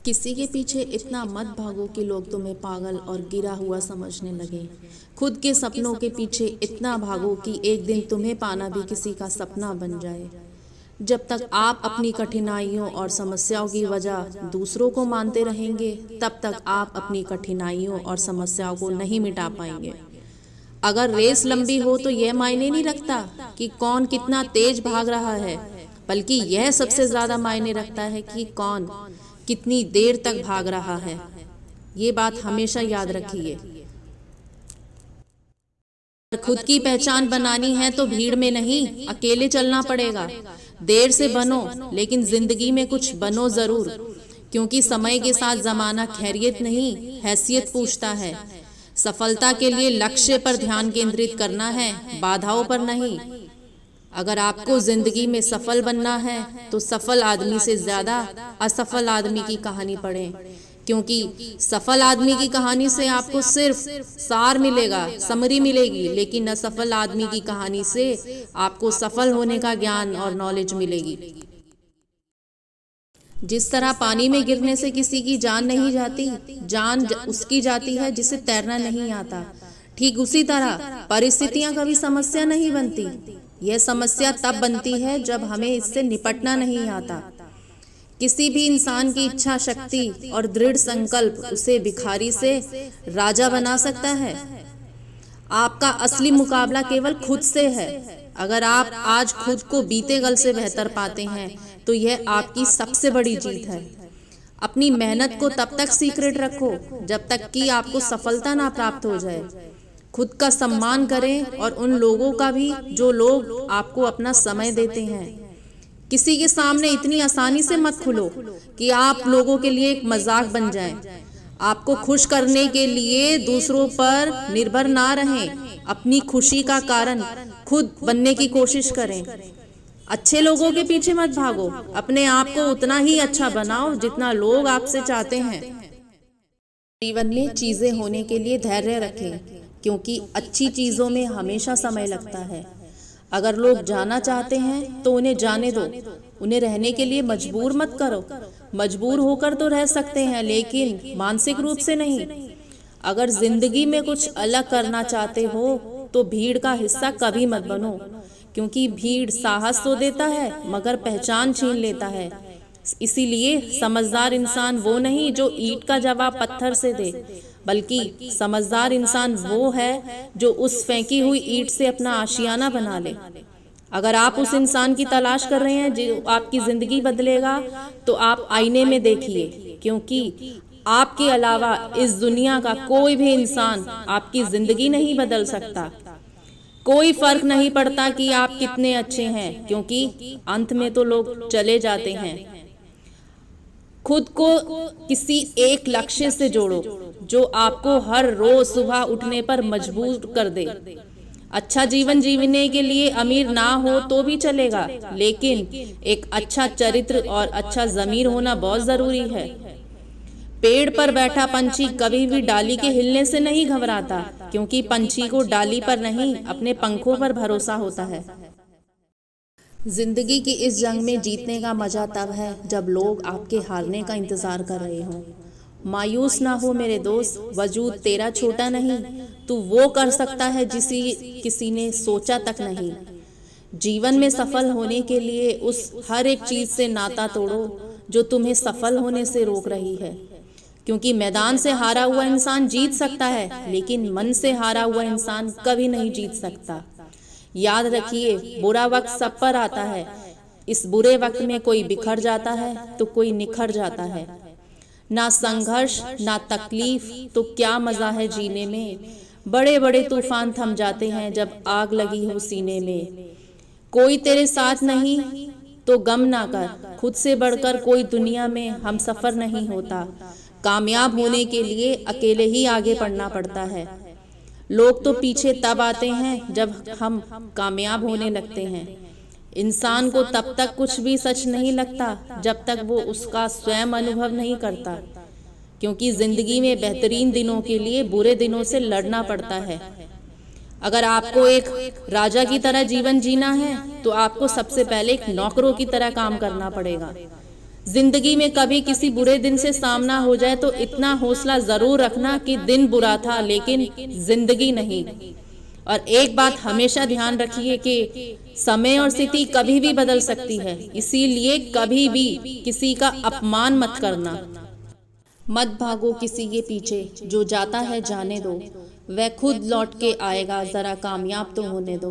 किसी के पीछे इतना मत भागो कि लोग तुम्हें पागल और गिरा हुआ समझने लगे। खुद के सपनों के पीछे इतना भागो कि एक दिन तुम्हें पाना भी किसी का सपना बन जाए। जब तक आप अपनी कठिनाइयों और समस्याओं की वजह दूसरों को मानते रहेंगे, तब तक आप अपनी कठिनाइयों और समस्याओं को नहीं मिटा पाएंगे। अगर रेस लंबी हो तो यह मायने नहीं रखता कि कौन कितना तेज भाग रहा है, बल्कि यह सबसे ज्यादा मायने रखता है कि कौन कितनी देर तक भाग रहा है। ये बात हमेशा याद रखिए। खुद की पहचान बनानी है तो भीड़ में नहीं, अकेले चलना पड़ेगा। देर से बनो, लेकिन जिंदगी में कुछ बनो जरूर, क्योंकि समय के साथ जमाना खैरियत नहीं, हैसियत पूछता है। सफलता के लिए लक्ष्य पर ध्यान केंद्रित करना है, बाधाओं पर नहीं। अगर आपको जिंदगी में सफल बनना है तो सफल आदमी से ज्यादा असफल आदमी की कहानी पढ़ें, क्योंकि सफल आदमी की कहानी से आपको सिर्फ सार मिलेगा, समरी मिलेगी, लेकिन असफल आदमी की कहानी से आपको सफल होने का ज्ञान और नॉलेज मिलेगी। जिस तरह पानी में गिरने से किसी की जान नहीं जाती, जान उसकी जाती है जिसे तैरना नहीं आता। ठीक उसी तरह परिस्थितियां कभी समस्या नहीं बनती, यह समस्या तब बनती है जब हमें इससे निपटना नहीं आता। किसी भी इंसान की इच्छा शक्ति और दृढ़ संकल्प उसे भिखारी से राजा बना सकता है। आपका असली मुकाबला केवल खुद से है। अगर आप आज खुद को बीते कल से बेहतर पाते हैं तो यह आपकी सबसे बड़ी जीत है। अपनी मेहनत को तब तक सीक्रेट रखो जब तक कि आपको सफलता ना प्राप्त हो जाए। खुद का सम्मान करें और उन लोगों का भी जो लोग आपको अपना समय देते हैं। किसी के सामने इतनी आसानी से मत खुलो कि आप लोगों के लिए एक मजाक बन जाएं। आपको खुश करने के लिए दूसरों पर निर्भर ना रहें, अपनी खुशी का कारण खुद बनने की कोशिश करें। अच्छे लोगों के पीछे मत भागो, अपने आप को उतना ही अच्छा बनाओ जितना लोग आपसे चाहते हैं। जीवन में चीजें होने के लिए धैर्य रखें, क्योंकि अच्छी चीजों में हमेशा समय लगता है। अगर लोग जाना चाहते हैं तो उन्हें जाने दो, उन्हें रहने के लिए मजबूर मत करो। मजबूर होकर तो रह सकते हैं, लेकिन मानसिक रूप से नहीं। अगर जिंदगी में कुछ अलग करना चाहते हो तो भीड़ का हिस्सा कभी मत बनो, क्योंकि भीड़ साहस तो देता है मगर पहचान छीन लेता है। इसीलिए समझदार इंसान वो नहीं जो ईंट का जवाब पत्थर से दे, बल्कि समझदार इंसान वो है जो उस फेंकी हुई ईंट से अपना आशियाना बना ले। अगर आप उस इंसान की तलाश कर रहे हैं जो आपकी जिंदगी बदलेगा, तो आप आईने में देखिए, क्योंकि आपके अलावा इस दुनिया का कोई भी इंसान आपकी जिंदगी नहीं बदल सकता। कोई फर्क नहीं पड़ता कि आप कितने अच्छे हैं, क्योंकि अंत में तो लोग चले जाते हैं। खुद को किसी एक लक्ष्य से जोड़ो जो आपको हर रोज सुबह उठने पर मजबूर कर दे। अच्छा जीवन जीने के लिए अमीर ना हो तो भी चलेगा, लेकिन एक अच्छा चरित्र और अच्छा ज़मीर होना बहुत जरूरी है। पेड़ पर बैठा पंछी कभी भी डाली के हिलने से नहीं घबराता, क्योंकि पंछी को डाली पर नहीं अपने पंखों पर भरोसा होता है। जिंदगी की इस जंग में जीतने का मजा तब है जब लोग आपके हारने का इंतजार कर रहे हों। मायूस ना हो मेरे दोस्त, वजूद तेरा छोटा नहीं, तू वो कर सकता है जिसे किसी ने सोचा तक नहीं। जीवन में सफल होने के लिए उस हर एक चीज से नाता तोड़ो जो तुम्हें सफल होने से रोक रही है, क्योंकि मैदान से हारा हुआ इंसान जीत सकता है, लेकिन मन से हारा हुआ इंसान कभी नहीं जीत सकता। याद रखिए, बुरा वक्त सब पर आता है। इस बुरे वक्त में कोई बिखर जाता है तो कोई निखर जाता है। ना संघर्ष ना तकलीफ तो क्या मजा है जीने में। बड़े बड़े तूफान थम जाते हैं जब आग लगी हो सीने में। कोई तेरे साथ नहीं तो गम ना कर, खुद से बढ़कर कोई दुनिया में हम सफर नहीं होता। कामयाब होने के लिए अकेले ही आगे बढ़ना पड़ता है। लोग तो पीछे तब आते हैं जब हम कामयाब होने लगते हैं। इंसान को तब तक कुछ भी सच नहीं लगता जब तक वो उसका स्वयं अनुभव नहीं करता, क्योंकि जिंदगी में बेहतरीन दिनों के लिए बुरे दिनों से लड़ना पड़ता है। अगर आपको एक राजा की तरह जीवन जीना है तो आपको सबसे पहले एक नौकरों की तरह काम करना पड़ेगा। जिंदगी में कभी किसी बुरे दिन से सामना हो जाए तो इतना हौसला जरूर रखना कि दिन बुरा था लेकिन जिंदगी नहीं। और एक बात हमेशा ध्यान रखिए कि समय और स्थिति कभी भी बदल सकती है, इसीलिए कभी भी किसी का अपमान मत करना। मत भागो किसी के पीछे, जो जाता है जाने दो, वह खुद लौट के आएगा, जरा कामयाब तो होने दो।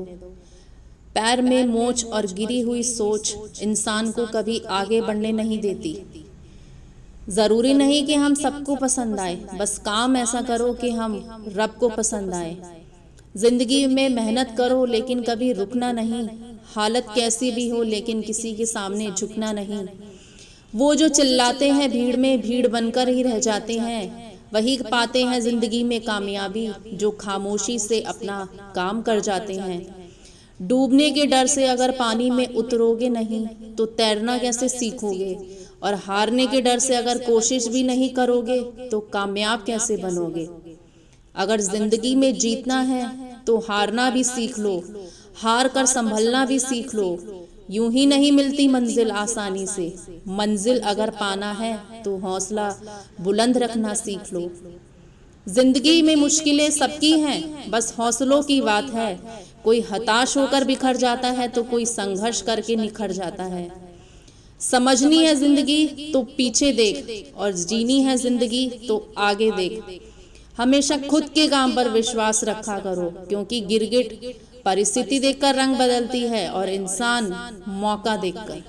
पैर में मोच और गिरी हुई सोच इंसान को कभी आगे बढ़ने नहीं देती। जरूरी नहीं कि हम सबको पसंद आए, बस काम ऐसा करो कि हम रब को पसंद आए। जिंदगी में मेहनत करो लेकिन कभी रुकना नहीं, हालत कैसी भी हो लेकिन किसी के सामने झुकना नहीं। वो जो चिल्लाते हैं भीड़ में, भीड़ बनकर ही रह जाते हैं, वही पाते हैं जिंदगी में कामयाबी, जो खामोशी से अपना काम कर जाते हैं। डूबने के डर से अगर पानी में उतरोगे नहीं तो तैरना कैसे सीखोगे, और हारने के डर से अगर कोशिश भी नहीं करोगे तो कामयाब कैसे बनोगे। अगर जिंदगी में जीतना है तो हारना भी सीख लो, हार कर संभलना भी सीख लो। यूं ही नहीं मिलती मंजिल आसानी से, मंजिल अगर पाना है तो हौसला बुलंद रखना सीख लो। जिंदगी में मुश्किलें सबकी हैं, बस हौसलों की बात है। कोई हताश होकर बिखर जाता है तो कोई संघर्ष करके निखर जाता है। समझनी है जिंदगी तो पीछे देख, और जीनी है जिंदगी तो आगे देख। हमेशा खुद के काम पर विश्वास रखा करो, क्योंकि गिरगिट परिस्थिति देखकर रंग बदलती है और इंसान मौका देखकर।